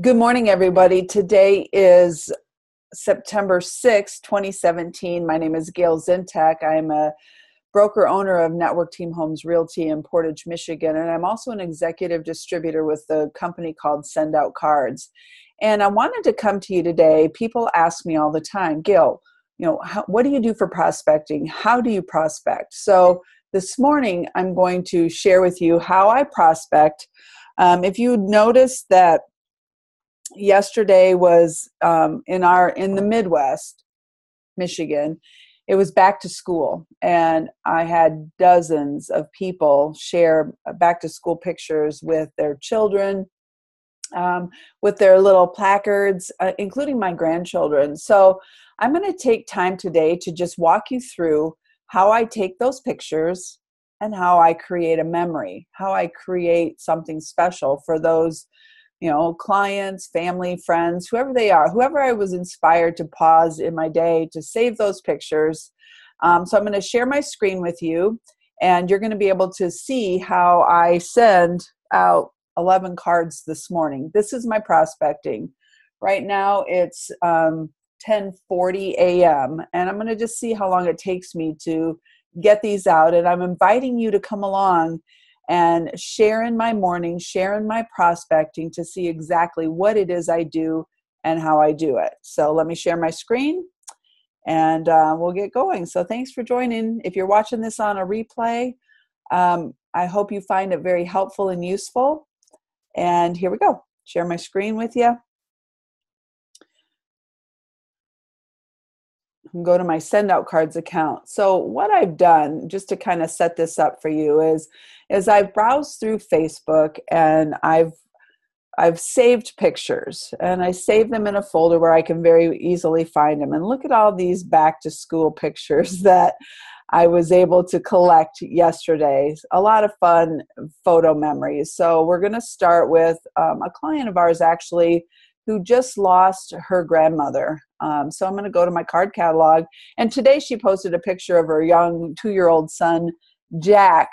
Good morning, everybody. Today is September 6th, 2017. My name is Gayle Zintek. I'm a broker owner of Network Team Homes Realty in Portage, Michigan, and I'm also an executive distributor with a company called Send Out Cards. And I wanted to come to you today. People ask me all the time, Gayle, what do you do for prospecting? How do you prospect? So this morning, I'm going to share with you how I prospect. If you notice that yesterday was in the Midwest, Michigan, it was back to school, and I had dozens of people share back to school pictures with their children, with their little placards, including my grandchildren. So I'm going to take time today to just walk you through how I take those pictures and how I create a memory, how I create something special for those clients, family, friends, whoever they are, whoever I was inspired to pause in my day to save those pictures. So I'm going to share my screen with you, and you're going to be able to see how I send out 11 cards this morning. This is my prospecting. Right now it's 10:40 a.m. and I'm going to just see how long it takes me to get these out. And I'm inviting you to come along and share in my morning, share in my prospecting to see exactly what it is I do and how I do it. So let me share my screen, and we'll get going. So thanks for joining. If you're watching this on a replay, I hope you find it very helpful and useful. And here we go. Share my screen with you. Go to my Send Out Cards account. So what I've done, just to kind of set this up for you, is I've browsed through Facebook, and I've saved pictures, and I save them in a folder where I can very easily find them. And look at all these back to school pictures that I was able to collect yesterday. A lot of fun photo memories. So we're going to start with a client of ours actually who just lost her grandmother. So I'm going to go to my card catalog. And today she posted a picture of her young 2-year-old son, Jack,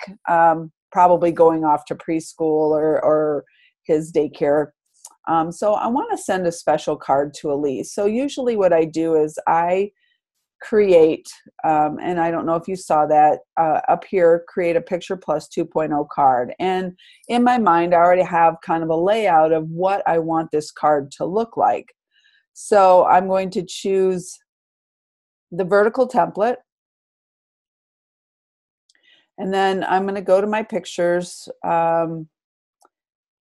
probably going off to preschool or his daycare. So I want to send a special card to Elise. So usually what I do is I create, and I don't know if you saw that up here, create a Picture Plus 2.0 card. And in my mind, I already have kind of a layout of what I want this card to look like. So I'm going to choose the vertical template. And then I'm going to go to my pictures. And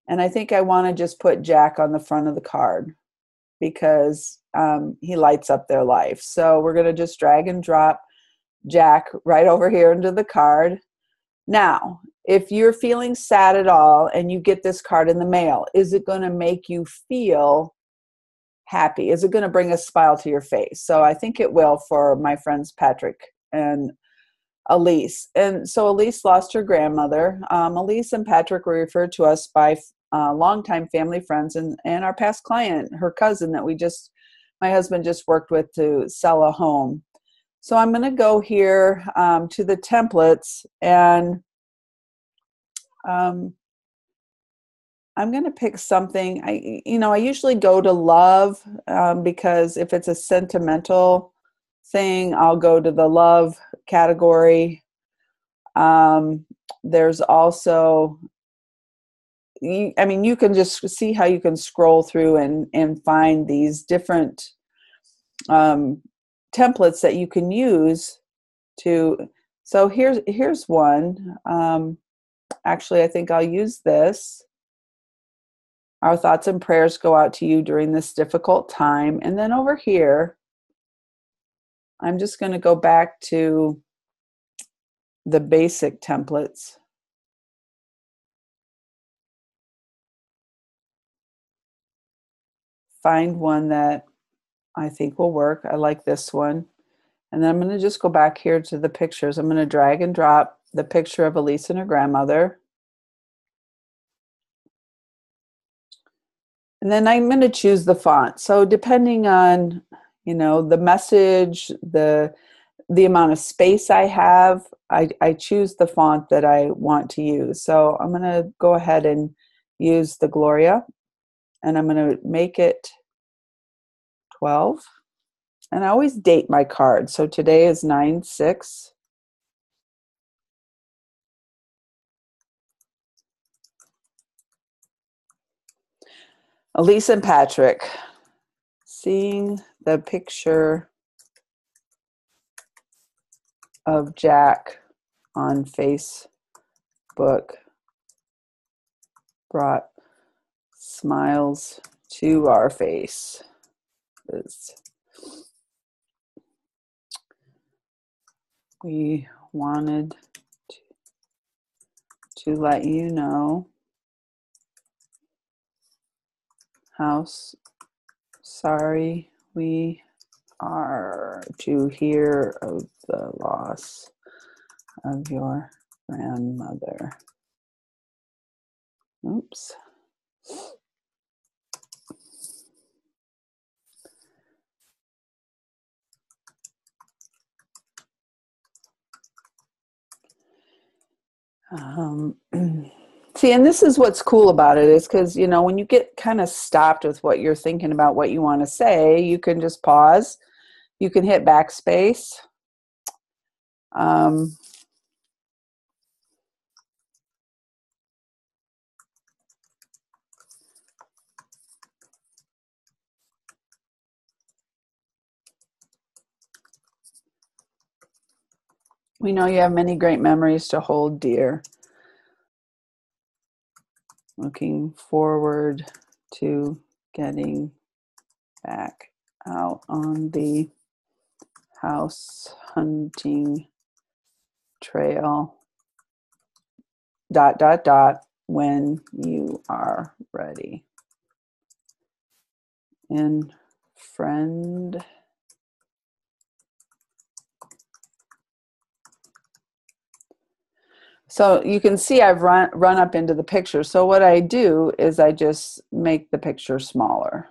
I think I want to just put Jack on the front of the card because he lights up their life. So we're going to just drag and drop Jack right over here into the card. Now, if you're feeling sad at all and you get this card in the mail, is it going to make you feel happy? Is it going to bring a smile to your face? So I think it will for my friends Patrick and Elise. And so Elise lost her grandmother. Elise and Patrick were referred to us by longtime family friends and our past client, her cousin that my husband just worked with to sell a home. So I'm going to go here to the templates, and I'm going to pick something. I usually go to love because if it's a sentimental thing, I'll go to the love category. There's also, you can just see how you can scroll through and find these different templates that you can use to. So here's one. Actually, I think I'll use this. Our thoughts and prayers go out to you during this difficult time. And then over here, I'm just going to go back to the basic templates. Find one that I think will work. I like this one. And then I'm going to just go back here to the pictures. I'm going to drag and drop the picture of Elise and her grandmother. And then I'm going to choose the font. So depending on, the message, the amount of space I have, I choose the font that I want to use. So I'm going to go ahead and use the Gloria. and I'm going to make it 12. And I always date my card. So today is 9/6. Elise and Patrick, seeing the picture of Jack on Facebook brought smiles to our face. We wanted to let you know how sorry we are to hear of the loss of your grandmother. Oops. See, and this is what's cool about it is because, you know, when you get kind of stopped with what you're thinking about, what you want to say, you can just pause. You can hit backspace. We know you have many great memories to hold dear. Looking forward to getting back out on the house hunting trail. ... when you are ready. In friend. So you can see I've run up into the picture. So what I do is I just make the picture smaller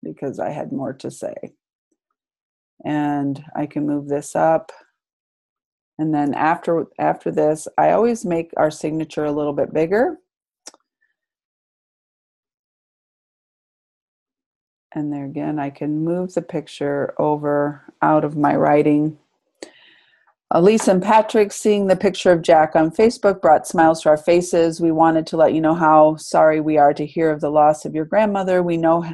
because I had more to say. And I can move this up. And then after this, I always make our signature a little bit bigger. And there again, I can move the picture over out of my writing. Elise and Patrick, seeing the picture of Jack on Facebook brought smiles to our faces. We wanted to let you know how sorry we are to hear of the loss of your grandmother. We know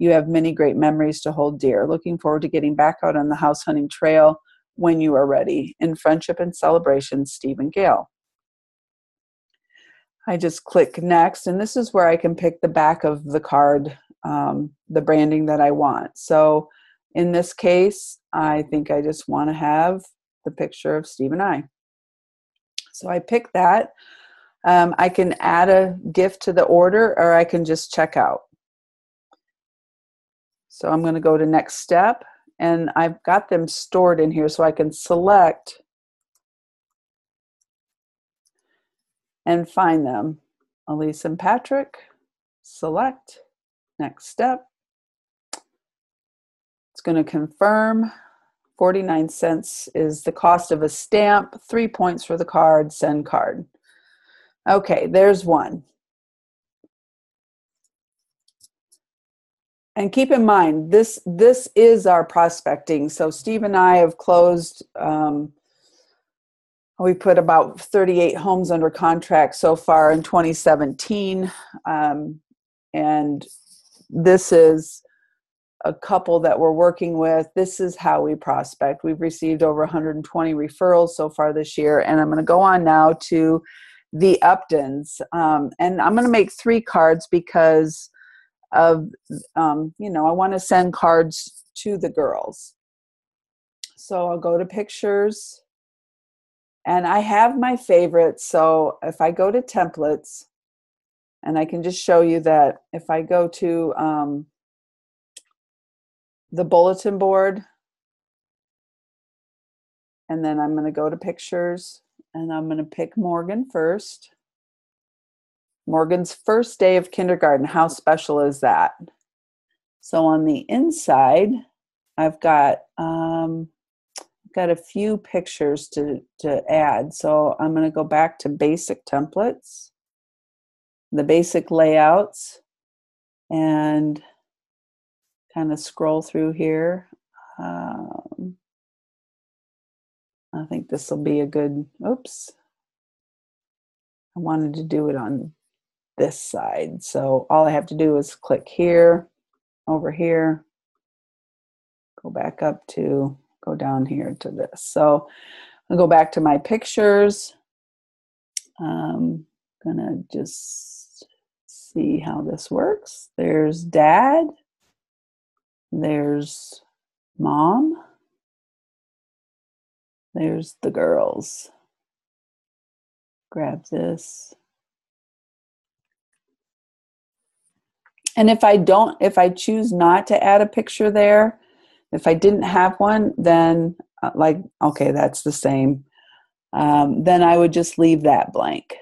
you have many great memories to hold dear. Looking forward to getting back out on the house hunting trail when you are ready. In friendship and celebration, Steve and Gayle. I just click next, and this is where I can pick the back of the card, the branding that I want. So in this case, I think I just want to have the picture of Steve and I. So I pick that. I can add a gift to the order, or I can just check out. So I'm going to go to next step, and I've got them stored in here so I can select and find them. Elise and Patrick, select, next step. It's going to confirm. 49 cents is the cost of a stamp, 3 points for the card, send card. Okay, there's one. And keep in mind, this is our prospecting. So Steve and I have closed, we put about 38 homes under contract so far in 2017. And this is a couple that we're working with. This is how we prospect. We've received over 120 referrals so far this year. And I'm going to go on now to the Uptons. And I'm going to make 3 cards because of, you know, I want to send cards to the girls. So I'll go to pictures, and I have my favorites. So if I go to templates, and I can just show you that if I go to the bulletin board, and then I'm going to go to pictures, and I'm going to pick Morgan first. Morgan's first day of kindergarten. How special is that? So on the inside, I've got a few pictures to add. So I'm going to go back to basic templates, the basic layouts, and kind of scroll through here. I think this will be a good, oops. I wanted to do it on this side. So all I have to do is click here, over here, go back up to, go down here to this. So I'll go back to my pictures. I'm gonna just see how this works. There's Dad, there's Mom, there's the girls. Grab this. And if I choose not to add a picture there, if I didn't have one, then okay, that's the same. Then I would just leave that blank.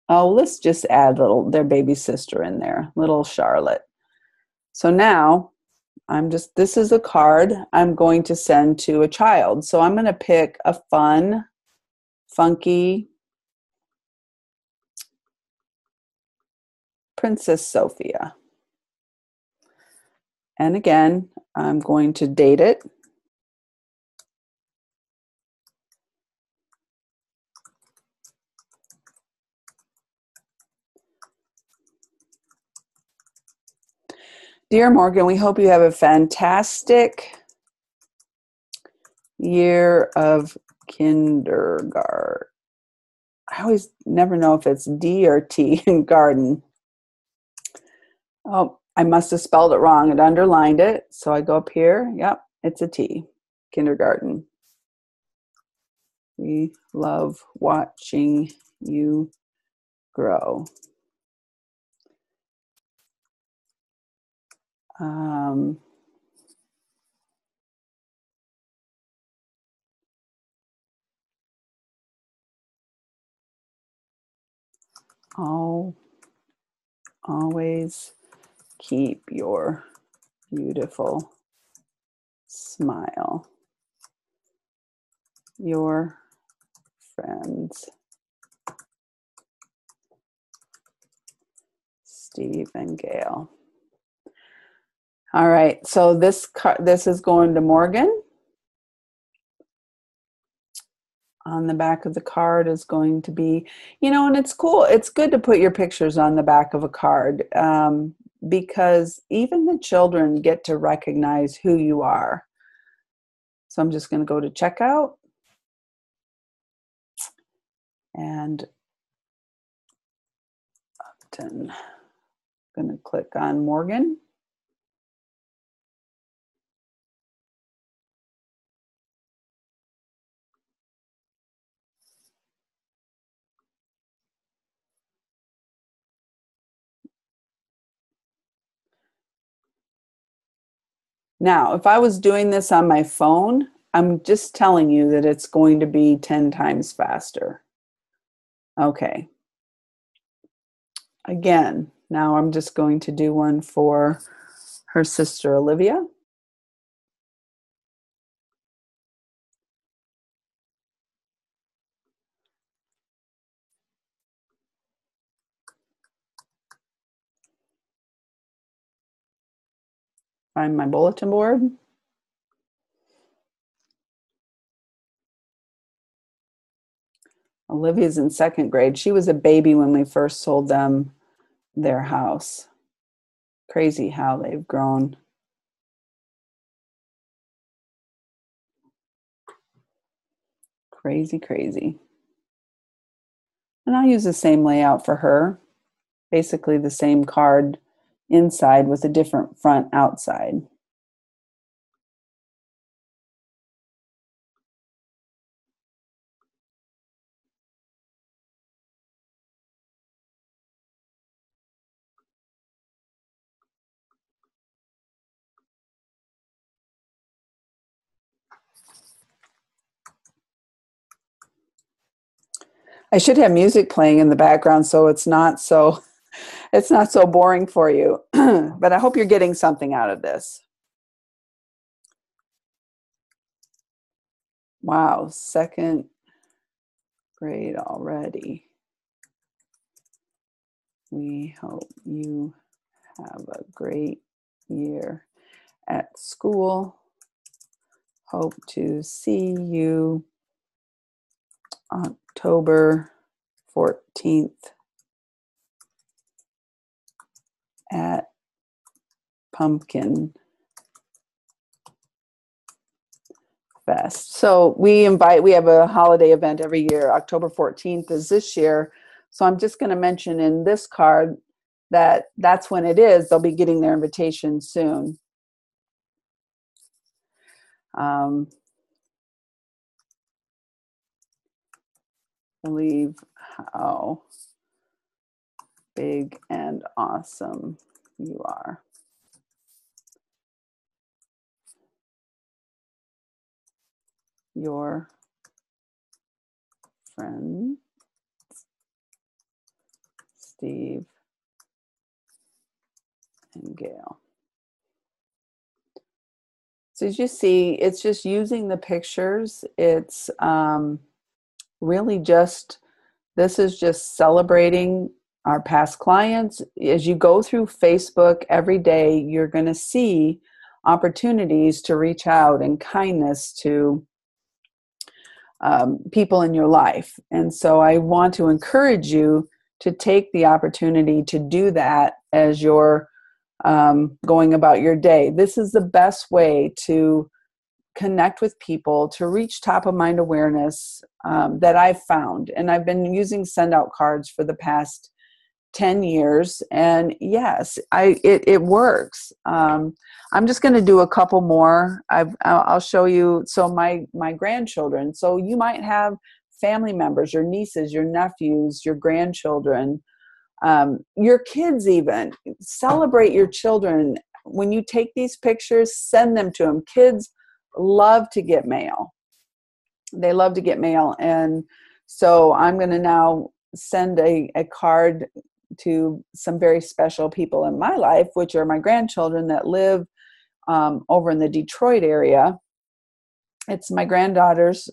Oh, let's just add their baby sister in there, little Charlotte. So now this is a card I'm going to send to a child. So I'm going to pick a fun, funky Princess Sophia. And again, I'm going to date it. Dear Morgan, we hope you have a fantastic year of kindergarten. I always never know if it's D or T in garden. Oh, I must have spelled it wrong. It underlined it. So I go up here. Yep, it's a T. Kindergarten. We love watching you grow. Always keep your beautiful smile. Your friends, Steve and Gayle. All right, so this is going to Morgan. On the back of the card is going to be, and it's cool. It's good to put your pictures on the back of a card because even the children get to recognize who you are. So I'm just going to go to checkout and I'm going to click on Morgan. Now, if I was doing this on my phone, I'm just telling you that it's going to be 10 times faster. Okay. Again, now I'm just going to do one for her sister, Olivia. Find my bulletin board. Olivia's in second grade. She was a baby when we first sold them their house. Crazy how they've grown. Crazy, crazy. And I'll use the same layout for her. Basically the same card inside with a different front outside. I should have music playing in the background so it's not so boring for you. But I hope you're getting something out of this. Wow, second grade already. We hope you Have a great year at school. Hope to see you October 14th at Pumpkin Fest. So we have a holiday event every year. October 14th is this year. So I'm just going to mention in this card that that's when it is. They'll be getting their invitation soon. Believe how big and awesome you are. Your friend, Steve and Gayle. So as you see, it's just using the pictures. It's really just, this is just celebrating our past clients. As you go through Facebook every day, you're going to see opportunities to reach out and kindness to people in your life. And so I want to encourage you to take the opportunity to do that as you're going about your day. This is the best way to connect with people, to reach top of mind awareness that I've found. And I've been using send out cards for the past 10 years. And yes, it works. I'm just going to do a couple more. I'll show you. So my grandchildren, so you might have family members, your nieces, your nephews, your grandchildren, your kids even. Celebrate your children. When you take these pictures, send them to them. Kids love to get mail. They love to get mail. And so I'm going to now send a card to some very special people in my life, which are my grandchildren that live over in the Detroit area. It's my granddaughter's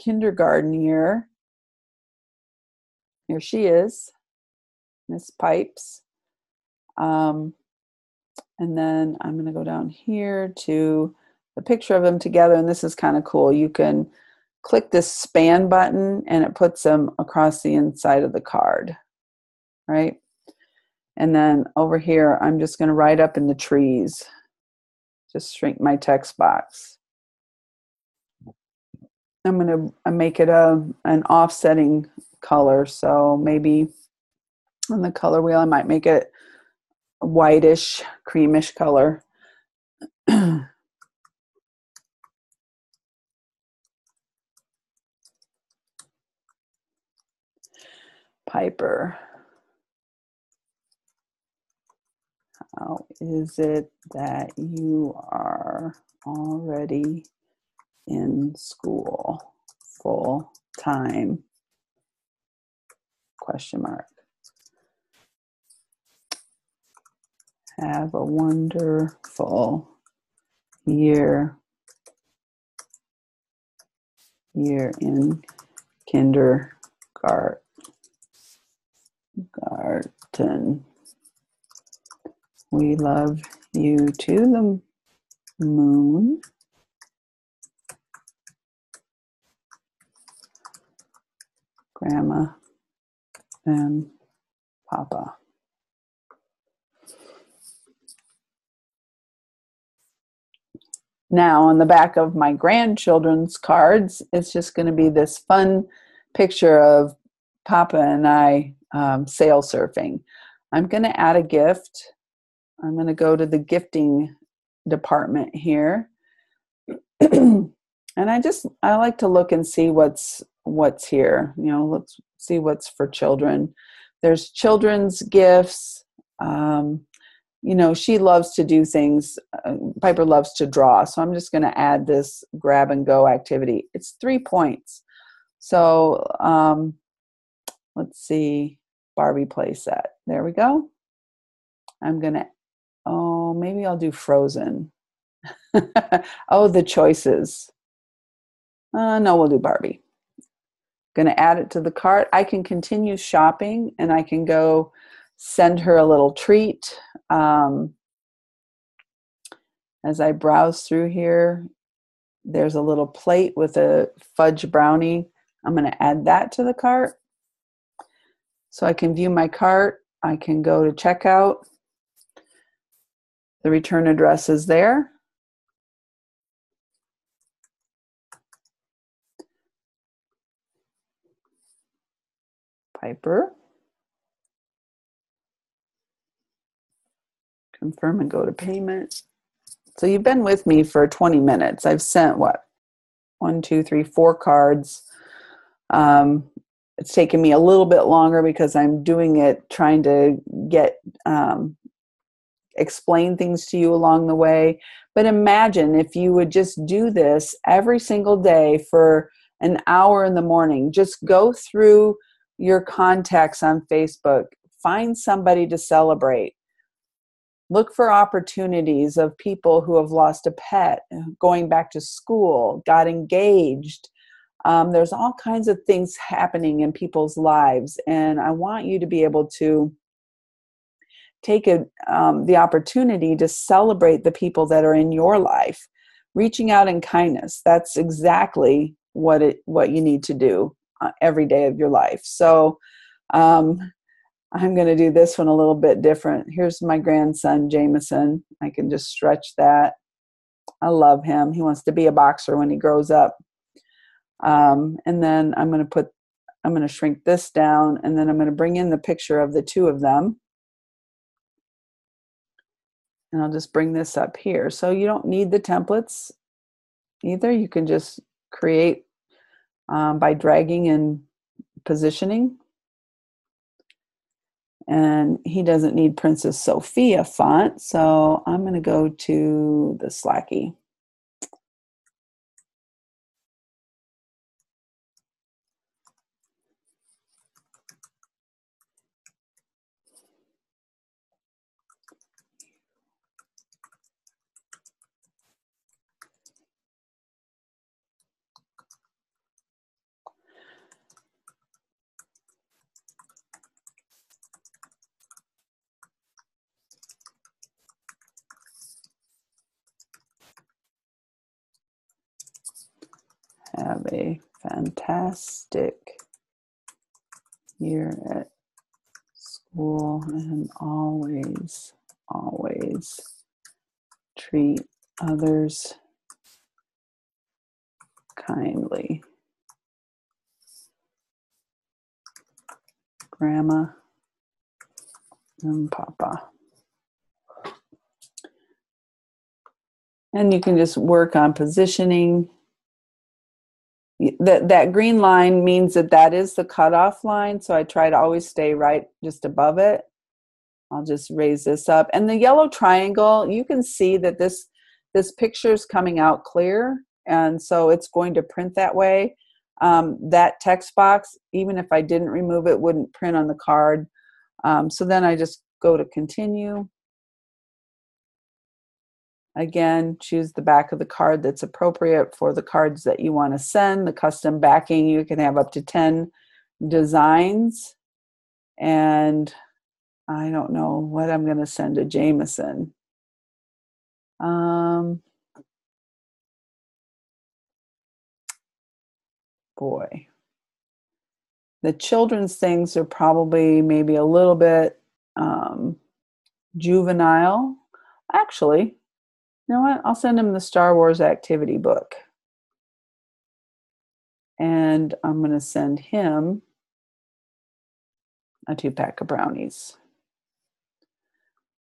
kindergarten year. Here she is, Miss Pipes. And then I'm going to go down here to the picture of them together. And this is kind of cool. You can click this span button and it puts them across the inside of the card, right? And then over here, I'm just going to write up in the trees. Just shrink my text box. I'm going to make it an offsetting color. So maybe on the color wheel, I might make it a whitish, creamish color. Piper, how is it that you are already in school full time? Question mark. Have a wonderful year in kindergarten. We love you to the moon. Grandma and Papa. Now, on the back of my grandchildren's cards, it's just going to be this fun picture of Papa and I sail surfing. I'm going to add a gift. I'm going to go to the gifting department here. And I like to look and see what's here. You know, let's see what's for children. There's children's gifts. You know, she loves to do things. Piper loves to draw. So I'm just going to add this grab and go activity. It's 3 points. So let's see, Barbie playset. There we go. I'm going to, maybe I'll do Frozen. Oh, the choices. No, we'll do Barbie. Going to add it to the cart. I can continue shopping and I can go send her a little treat. As I browse through here, there's a little plate with a fudge brownie. I'm going to add that to the cart. So I can view my cart. I can go to checkout. The return address is there. Piper. Confirm and go to payment. So you've been with me for 20 minutes. I've sent what? 1, 2, 3, 4 cards. It's taken me a little bit longer because I'm doing it, trying to get explain things to you along the way. But imagine if you would just do this every single day for an hour in the morning. Just go through your contacts on Facebook. Find somebody to celebrate. Look for opportunities of people who have lost a pet, going back to school, got engaged. There's all kinds of things happening in people's lives, and I want you to be able to take the opportunity to celebrate the people that are in your life. Reaching out in kindness, that's exactly what you need to do every day of your life. So I'm going to do this one a little bit different. Here's my grandson, Jameson. I can just stretch that. I love him. He wants to be a boxer when he grows up. And then I'm going to shrink this down, and then I'm going to bring in the picture of the two of them. And I'll just bring this up here. So you don't need the templates either. You can just create by dragging and positioning. And he doesn't need Princess Sophia font, so I'm going to go to the Slacky. Have a fantastic year at school and always treat others kindly. Grandma and Papa. And you can just work on positioning. That green line means that is the cutoff line, so I try to always stay right just above it. I'll just raise this up. And the yellow triangle, you can see that this picture is coming out clear, and so it's going to print that way. That text box, even if I didn't remove it, wouldn't print on the card. So then I just go to continue. Again, choose the back of the card that's appropriate for the cards that you want to send. The custom backing, you can have up to 10 designs. And I don't know what I'm going to send to Jameson. Boy. The children's things are probably maybe a little bit juvenile. Actually, you know what? I'll send him the Star Wars activity book. And I'm going to send him a 2-pack of brownies.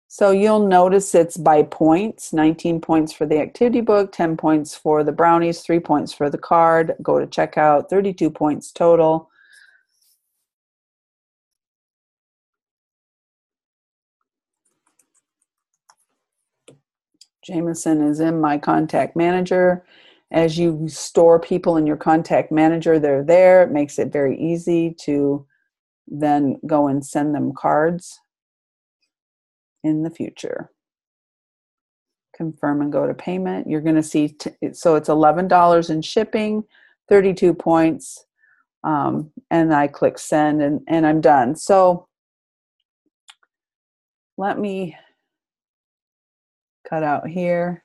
So you'll notice it's by points, 19 points for the activity book, 10 points for the brownies, 3 points for the card. Go to checkout, 32 points total. Jameson is in my contact manager. As you store people in your contact manager, they're there. It makes it very easy to then go and send them cards in the future. Confirm and go to payment. You're going to see, so it's $11 in shipping, 32 points, and I click send, and I'm done. So let me cut out here.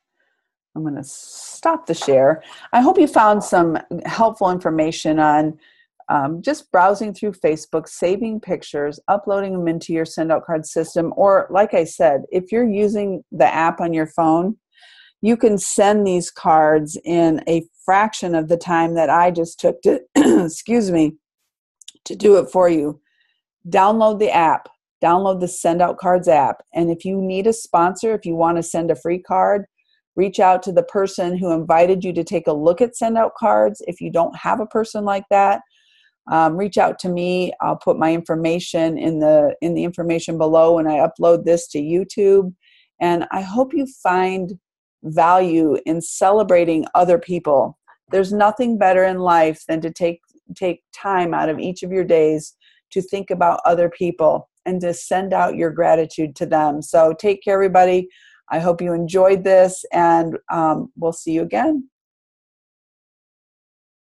I'm going to stop the share. I hope you found some helpful information on just browsing through Facebook, saving pictures, uploading them into your send out card system, or like I said, if you're using the app on your phone, you can send these cards in a fraction of the time that I just took to, excuse me, to do it for you. Download the app, download the Send Out Cards app. And if you need a sponsor, if you want to send a free card, reach out to the person who invited you to take a look at Send Out Cards. If you don't have a person like that, reach out to me. I'll put my information in the information below when I upload this to YouTube. And I hope you find value in celebrating other people. There's nothing better in life than to take time out of each of your days to think about other people and to send out your gratitude to them. So take care, everybody. I hope you enjoyed this, and we'll see you again.